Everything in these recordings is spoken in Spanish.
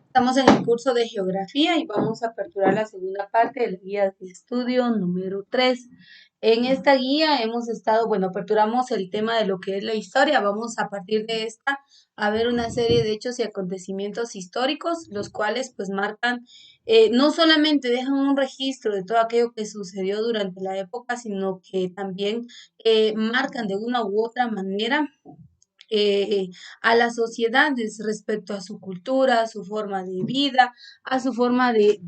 Estamos en el curso de geografía y vamos a aperturar la segunda parte de la guía de estudio número 3. En esta guía hemos estado, bueno, aperturamos el tema de lo que es la historia. Vamos a partir de esta a ver una serie de hechos y acontecimientos históricos, los cuales pues marcan, no solamente dejan un registro de todo aquello que sucedió durante la época, sino que también marcan de una u otra manera eh, a las sociedades respecto a su cultura, a su forma de vida, a su forma de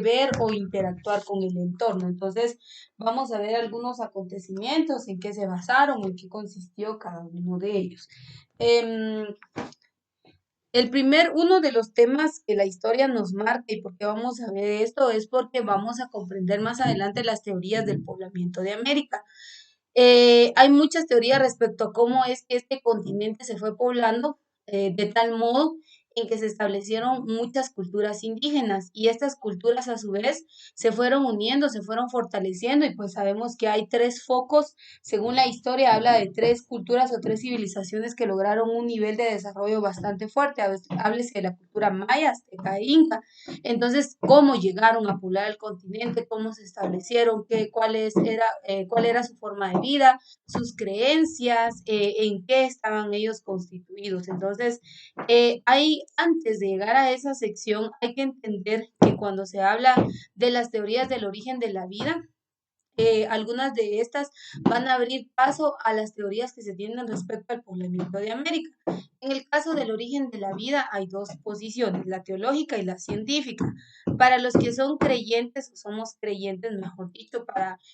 ver o interactuar con el entorno. Entonces, vamos a ver algunos acontecimientos, en qué se basaron, en qué consistió cada uno de ellos. Em, uno de los temas que la historia nos marca y por qué vamos a ver esto es porque vamos a comprender más adelante las teorías del poblamiento de América. Hay muchas teorías respecto a cómo es que este continente se fue poblando de tal modo en que se establecieron muchas culturas indígenas y estas culturas a su vez se fueron uniendo, se fueron fortaleciendo y pues sabemos que hay tres focos, según la historia habla de tres culturas o tres civilizaciones que lograron un nivel de desarrollo bastante fuerte, háblese de la cultura maya, azteca e inca. Entonces, ¿cómo llegaron a poblar el continente? ¿Cómo se establecieron? ¿Cuál era su forma de vida? ¿Sus creencias? ¿En qué estaban ellos constituidos? Entonces, antes de llegar a esa sección, hay que entender que cuando se habla de las teorías del origen de la vida, algunas de estas van a abrir paso a las teorías que se tienen respecto al poblamiento de América. En el caso del origen de la vida hay dos posiciones, la teológica y la científica. Para los que son creyentes, o somos creyentes, mejor dicho,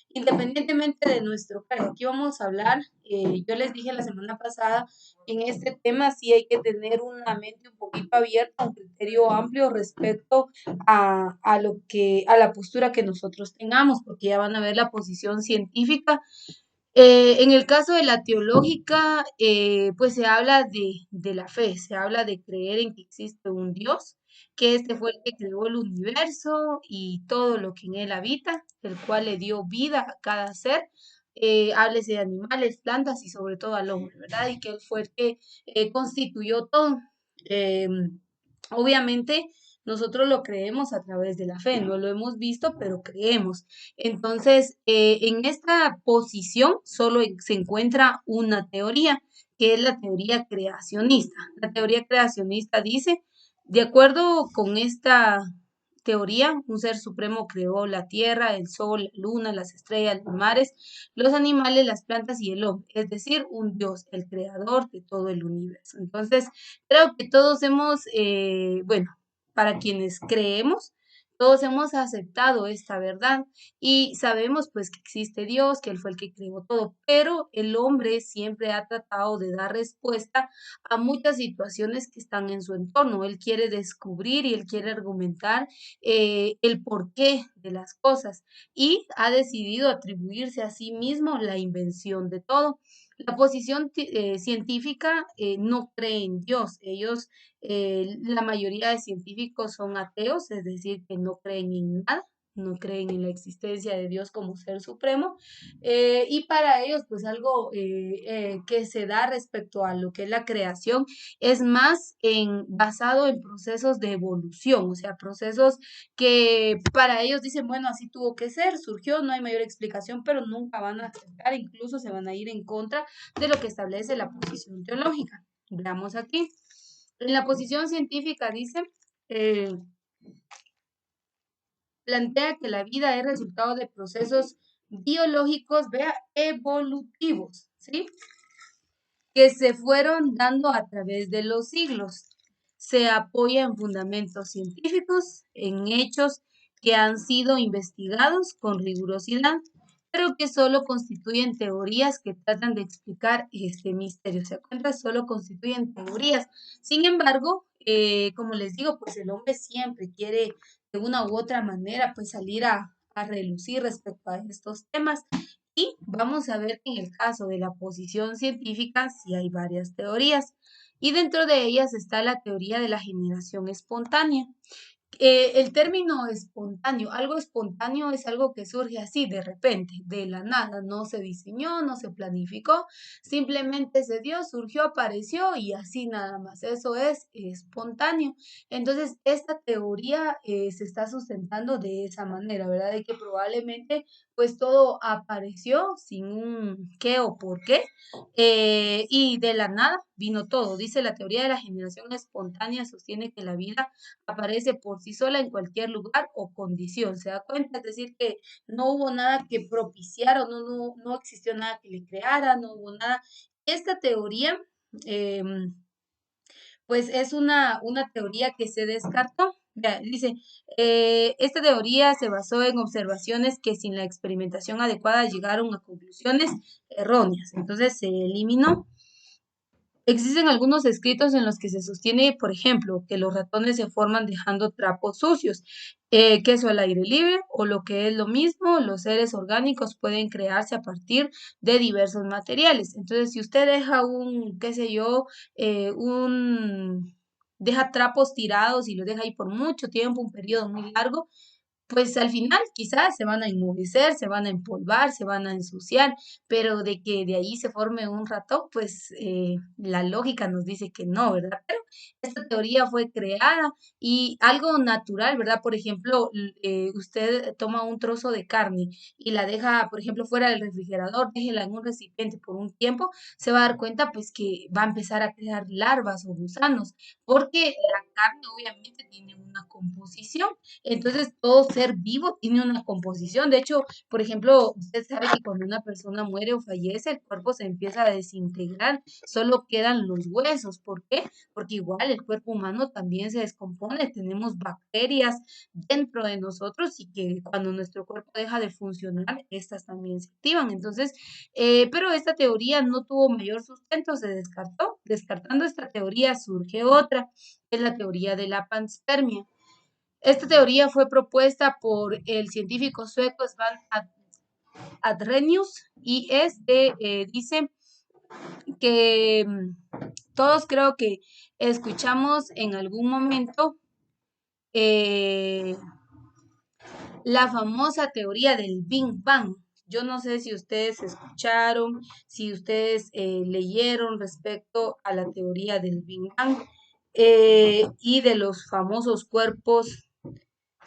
independientemente de nuestro credo, aquí vamos a hablar, yo les dije la semana pasada, en este tema sí hay que tener una mente un poquito abierta, un criterio amplio respecto a la postura que nosotros tengamos, porque ya van a ver la posición científica. En el caso de la teológica, pues se habla de la fe, se habla de creer en que existe un Dios, que este fue el que creó el universo y todo lo que en él habita, el cual le dio vida a cada ser. Háblese de animales, plantas y sobre todo al hombre, ¿verdad? Y que él fue el que constituyó todo. Eh, Obviamente, nosotros lo creemos a través de la fe, no lo hemos visto, pero creemos. Entonces, en esta posición solo se encuentra una teoría, que es la teoría creacionista. La teoría creacionista dice, de acuerdo con esta teoría, un ser supremo creó la tierra, el sol, la luna, las estrellas, los mares, los animales, las plantas y el hombre, es decir, un Dios, el creador de todo el universo. Entonces, creo que todos bueno, para quienes creemos, todos hemos aceptado esta verdad y sabemos pues que existe Dios, que Él fue el que creó todo, pero el hombre siempre ha tratado de dar respuesta a muchas situaciones que están en su entorno. Él quiere descubrir y él quiere argumentar el porqué de las cosas y ha decidido atribuirse a sí mismo la invención de todo. La posición científica no cree en Dios. La mayoría de científicos son ateos, es decir, que no creen en nada, no creen en la existencia de Dios como ser supremo. Y para ellos, pues algo que se da respecto a lo que es la creación es más basado en procesos de evolución, o sea, procesos que para ellos dicen, bueno, así tuvo que ser, surgió, no hay mayor explicación, pero nunca van a aceptar, incluso se van a ir en contra de lo que establece la posición teológica. Veamos aquí. En la posición científica dice, eh, plantea que la vida es resultado de procesos biológicos, vea, evolutivos, ¿sí? Que se fueron dando a través de los siglos. Se apoya en fundamentos científicos, en hechos que han sido investigados con rigurosidad, pero que solo constituyen teorías que tratan de explicar este misterio. Se cuenta, solo constituyen teorías. Sin embargo, como les digo, pues el hombre siempre quiere de una u otra manera pues salir a relucir respecto a estos temas. Y vamos a ver que en el caso de la posición científica sí hay varias teorías y dentro de ellas está la teoría de la generación espontánea, El término espontáneo, algo espontáneo es algo que surge así de repente, de la nada, no se diseñó, no se planificó, simplemente se dio, surgió, apareció y así nada más. Eso es espontáneo. Entonces, esta teoría se está sustentando de esa manera, ¿verdad? De que probablemente pues todo apareció sin un qué o por qué, y de la nada vino todo. Dice la teoría de la generación espontánea, sostiene que la vida aparece por sí sola en cualquier lugar o condición. ¿Se da cuenta? Es decir, que no hubo nada que propiciara, no existió nada que le creara, no hubo nada. Esta teoría, pues es una teoría que se descartó. Vea, dice, esta teoría se basó en observaciones que sin la experimentación adecuada llegaron a conclusiones erróneas. Entonces se eliminó. Existen algunos escritos en los que se sostiene, por ejemplo, que los ratones se forman dejando trapos sucios, queso al aire libre, o lo que es lo mismo, los seres orgánicos pueden crearse a partir de diversos materiales. Entonces, si usted deja un, qué sé yo, deja trapos tirados y los deja ahí por mucho tiempo, un periodo muy largo, pues al final quizás se van a enmohecer, se van a empolvar, se van a ensuciar, pero de que de ahí se forme un ratón, pues la lógica nos dice que no, ¿verdad? Pero esta teoría fue creada y algo natural, ¿verdad? Por ejemplo, usted toma un trozo de carne y la deja, por ejemplo, fuera del refrigerador, déjela en un recipiente por un tiempo, se va a dar cuenta pues que va a empezar a crear larvas o gusanos, porque la carne obviamente tiene una composición. Entonces, todo ser vivo tiene una composición. De hecho, por ejemplo, usted sabe que cuando una persona muere o fallece, el cuerpo se empieza a desintegrar, solo quedan los huesos. ¿Por qué? Porque igual el cuerpo humano también se descompone, tenemos bacterias dentro de nosotros y que cuando nuestro cuerpo deja de funcionar, estas también se activan. Entonces, pero esta teoría no tuvo mayor sustento, se descartó. Descartando esta teoría surge otra, que es la teoría de la panspermia. Esta teoría fue propuesta por el científico sueco Svan Adrenius y dice que todos creo que escuchamos en algún momento eh, la famosa teoría del Big Bang. Yo no sé si ustedes escucharon, si ustedes leyeron respecto a la teoría del Big Bang y de los famosos cuerpos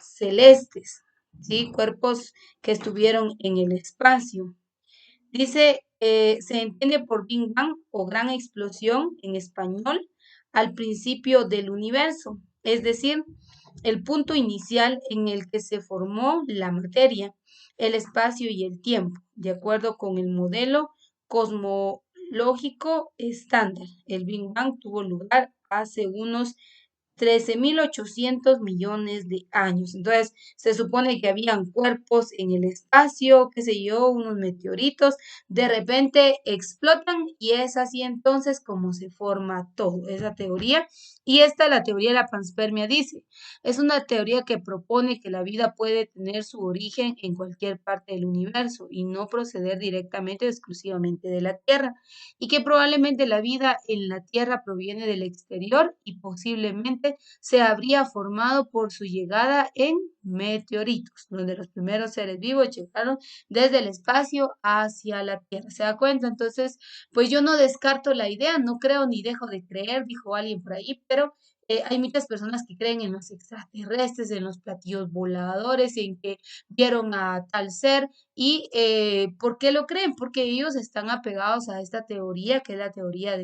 celestes, ¿sí? Cuerpos que estuvieron en el espacio. Dice, se entiende por Big Bang o gran explosión en español al principio del universo, es decir, el punto inicial en el que se formó la materia, el espacio y el tiempo, de acuerdo con el modelo cosmológico estándar. El Big Bang tuvo lugar hace unos 13.800 millones de años. Entonces, se supone que habían cuerpos en el espacio, qué sé yo, unos meteoritos, de repente explotan y es así entonces como se forma todo, esa teoría. Y esta, la teoría de la panspermia, dice, es una teoría que propone que la vida puede tener su origen en cualquier parte del universo y no proceder directamente o exclusivamente de la Tierra y que probablemente la vida en la Tierra proviene del exterior y posiblemente se habría formado por su llegada en meteoritos, donde los primeros seres vivos llegaron desde el espacio hacia la Tierra. ¿Se da cuenta? Entonces, pues yo no descarto la idea, no creo ni dejo de creer, dijo alguien por ahí, pero hay muchas personas que creen en los extraterrestres, en los platillos voladores, en que vieron a tal ser. ¿Y por qué lo creen? Porque ellos están apegados a esta teoría, que es la teoría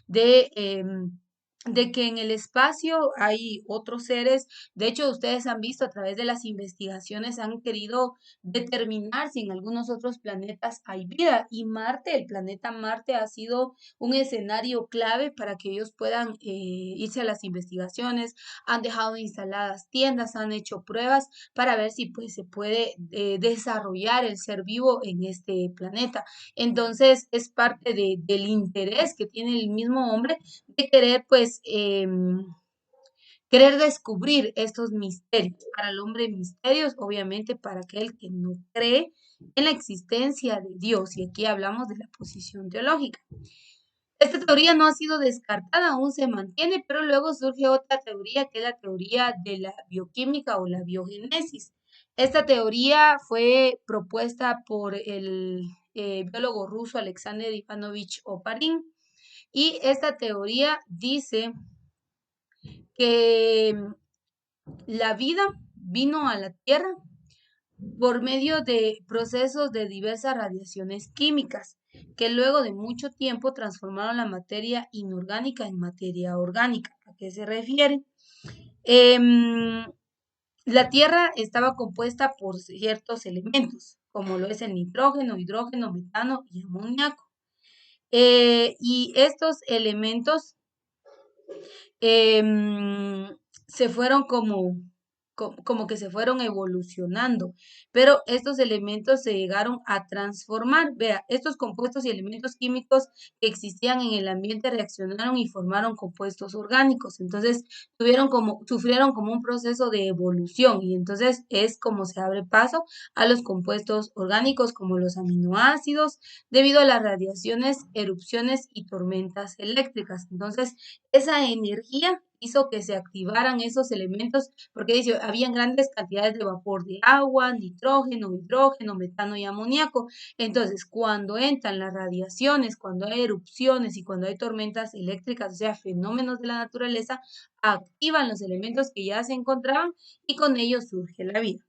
de, em, de que en el espacio hay otros seres. De hecho, ustedes han visto a través de las investigaciones, han querido determinar si en algunos otros planetas hay vida. Y Marte, el planeta Marte, ha sido un escenario clave para que ellos puedan irse a las investigaciones. Han dejado instaladas tiendas, han hecho pruebas para ver si pues, se puede desarrollar el ser vivo en este planeta. Entonces, es parte del interés que tiene el mismo hombre de querer, pues, querer descubrir estos misterios. Para el hombre, misterios, obviamente, para aquel que no cree en la existencia de Dios. Y aquí hablamos de la posición teológica. Esta teoría no ha sido descartada, aún se mantiene, pero luego surge otra teoría que es la teoría de la bioquímica o la biogénesis. Esta teoría fue propuesta por el biólogo ruso Alexander Ivanovich Oparin y esta teoría dice que la vida vino a la Tierra por medio de procesos de diversas radiaciones químicas, que luego de mucho tiempo transformaron la materia inorgánica en materia orgánica. ¿A qué se refiere? Em, la Tierra estaba compuesta por ciertos elementos, como lo es el nitrógeno, hidrógeno, metano y amoníaco. Y estos elementos se fueron como que se fueron evolucionando, pero estos elementos se llegaron a transformar. Vea, estos compuestos y elementos químicos que existían en el ambiente reaccionaron y formaron compuestos orgánicos. Entonces, sufrieron como un proceso de evolución y entonces es como se abre paso a los compuestos orgánicos como los aminoácidos debido a las radiaciones, erupciones y tormentas eléctricas. Entonces, esa energía hizo que se activaran esos elementos porque dice, habían grandes cantidades de vapor de agua, nitrógeno, hidrógeno, metano y amoníaco. Entonces, cuando entran las radiaciones, cuando hay erupciones y cuando hay tormentas eléctricas, o sea, fenómenos de la naturaleza, activan los elementos que ya se encontraban y con ellos surge la vida.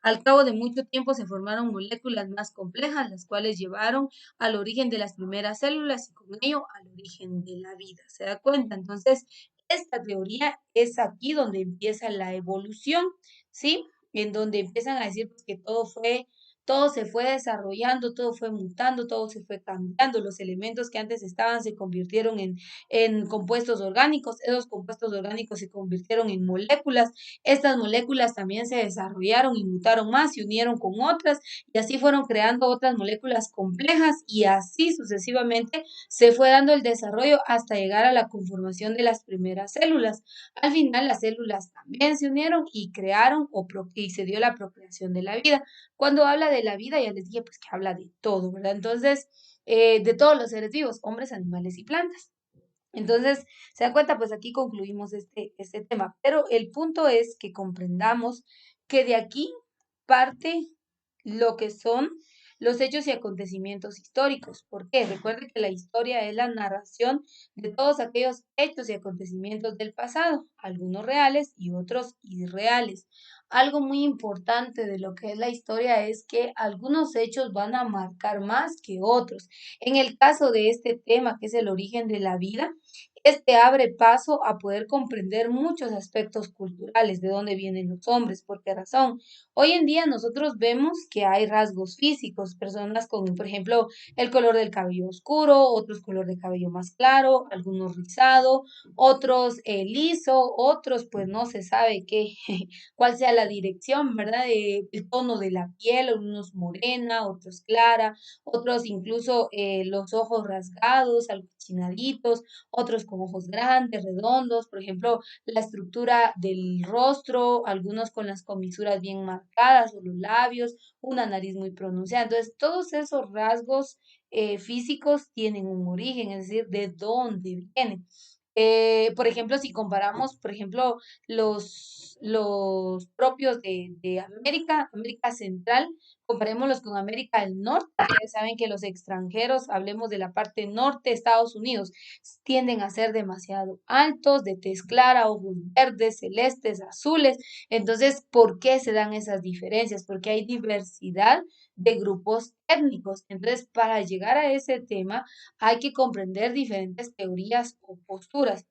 Al cabo de mucho tiempo se formaron moléculas más complejas, las cuales llevaron al origen de las primeras células y con ello al origen de la vida. ¿Se da cuenta? Entonces, esta teoría es aquí donde empieza la evolución, ¿sí? En donde empiezan a decir pues, que todo se fue desarrollando, todo fue mutando, todo se fue cambiando. Los elementos que antes estaban se convirtieron en compuestos orgánicos, esos compuestos orgánicos se convirtieron en moléculas, estas moléculas también se desarrollaron y mutaron más, se unieron con otras y así fueron creando otras moléculas complejas y así sucesivamente se fue dando el desarrollo hasta llegar a la conformación de las primeras células. Al final las células también se unieron y crearon y se dio la procreación de la vida. Cuando habla de la vida, ya les dije pues que habla de todo, ¿verdad? Entonces, de todos los seres vivos, hombres, animales y plantas. Entonces, se da cuenta, pues aquí concluimos este tema, pero el punto es que comprendamos que de aquí parte lo que son los hechos y acontecimientos históricos. ¿Por qué? Recuerde que la historia es la narración de todos aquellos hechos y acontecimientos del pasado, algunos reales y otros irreales. Algo muy importante de lo que es la historia es que algunos hechos van a marcar más que otros. En el caso de este tema, que es el origen de la vida, este abre paso a poder comprender muchos aspectos culturales, de dónde vienen los hombres, por qué razón. Hoy en día nosotros vemos que hay rasgos físicos, personas con, por ejemplo, el color del cabello oscuro, otros color de cabello más claro, algunos rizado, otros liso, otros pues no se sabe qué, cuál sea la dirección, ¿verdad? El tono de la piel, unos morena, otros clara, otros incluso los ojos rasgados, algo chinaditos, otros con ojos grandes, redondos, por ejemplo, la estructura del rostro, algunos con las comisuras bien marcadas o los labios, una nariz muy pronunciada. Entonces, todos esos rasgos físicos tienen un origen, es decir, de dónde vienen. Por ejemplo, si comparamos, por ejemplo, los propios de América, América Central, comparémoslos con América del Norte. Ustedes saben que los extranjeros, hablemos de la parte norte de Estados Unidos, tienden a ser demasiado altos, de tez clara, ojos verdes, celestes, azules. Entonces, ¿por qué se dan esas diferencias? Porque hay diversidad de grupos étnicos. Entonces, para llegar a ese tema, hay que comprender diferentes teorías o posturas.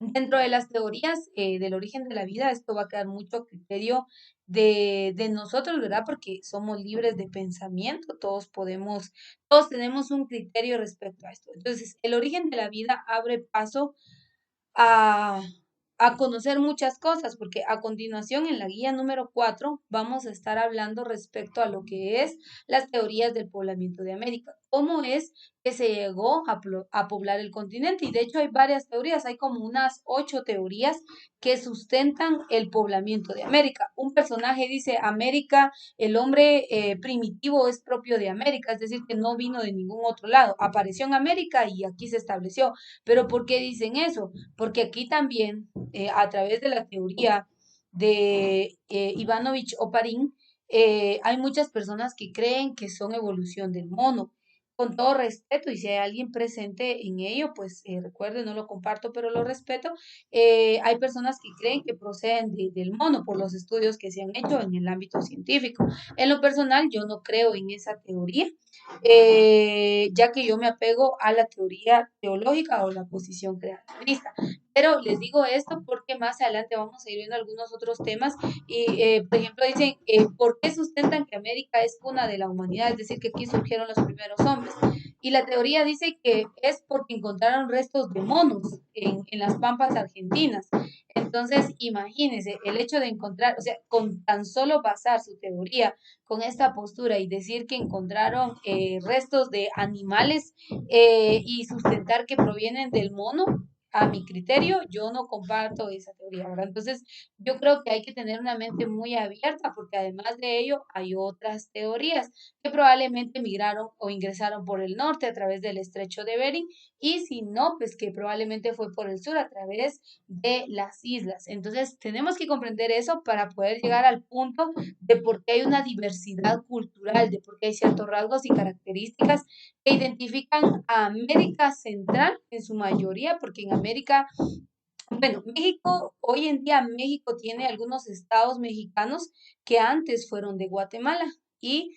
Dentro de las teorías del origen de la vida, esto va a quedar mucho a criterio de nosotros, ¿verdad? Porque somos libres de pensamiento, todos tenemos un criterio respecto a esto. Entonces, el origen de la vida abre paso a, a conocer muchas cosas, porque a continuación en la guía número 4 vamos a estar hablando respecto a lo que es las teorías del poblamiento de América. cómo es que se llegó a poblar el continente. Y de hecho hay varias teorías, hay como unas 8 teorías que sustentan el poblamiento de América. Un personaje dice, América, el hombre primitivo es propio de América, es decir, que no vino de ningún otro lado, apareció en América y aquí se estableció. Pero ¿por qué dicen eso? Porque aquí también, a través de la teoría de Ivanovich Oparin, hay muchas personas que creen que son evolución del mono. Con todo respeto, y si hay alguien presente en ello, pues recuerde, no lo comparto, pero lo respeto. Hay personas que creen que proceden del mono por los estudios que se han hecho en el ámbito científico. En lo personal, yo no creo en esa teoría, ya que yo me apego a la teoría teológica o la posición creacionista. Pero les digo esto porque más adelante vamos a ir viendo algunos otros temas y, por ejemplo, dicen, ¿por qué sustentan que América es cuna de la humanidad? Es decir, que aquí surgieron los primeros hombres. Y la teoría dice que es porque encontraron restos de monos en las pampas argentinas. Entonces, imagínense, el hecho de encontrar, o sea, con tan solo basar su teoría con esta postura y decir que encontraron restos de animales y sustentar que provienen del mono, a mi criterio, yo no comparto esa teoría, ¿verdad? Entonces, yo creo que hay que tener una mente muy abierta porque además de ello hay otras teorías que probablemente migraron o ingresaron por el norte a través del estrecho de Bering y si no, pues que probablemente fue por el sur a través de las islas. Entonces, tenemos que comprender eso para poder llegar al punto de por qué hay una diversidad cultural, de por qué hay ciertos rasgos y características que identifican a América Central en su mayoría, porque en América, bueno, México, hoy en día México tiene algunos estados mexicanos que antes fueron de Guatemala y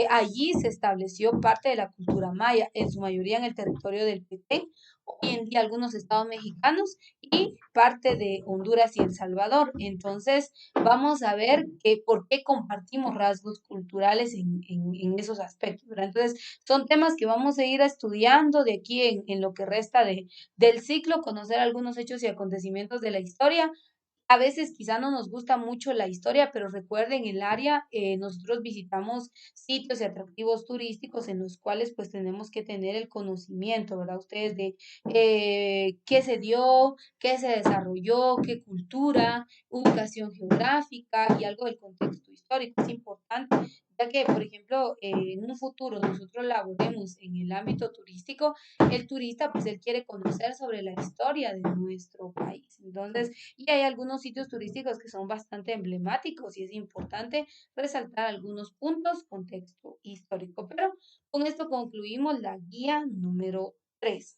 allí se estableció parte de la cultura maya, en su mayoría en el territorio del Petén, hoy en día algunos estados mexicanos y parte de Honduras y El Salvador. Entonces, vamos a ver que, por qué compartimos rasgos culturales en esos aspectos, ¿verdad? Entonces, son temas que vamos a ir estudiando de aquí en lo que resta del ciclo, conocer algunos hechos y acontecimientos de la historia. A veces quizá no nos gusta mucho la historia, pero recuerden el área, nosotros visitamos sitios y atractivos turísticos en los cuales pues tenemos que tener el conocimiento, ¿verdad? Ustedes de qué se dio, qué se desarrolló, qué cultura, ubicación geográfica y algo del contexto histórico. Es importante, ya que, por ejemplo, en un futuro nosotros laboremos en el ámbito turístico, el turista pues él quiere conocer sobre la historia de nuestro país. Entonces, y hay algunos sitios turísticos que son bastante emblemáticos y es importante resaltar algunos puntos, contexto histórico. Pero con esto concluimos la guía número 3.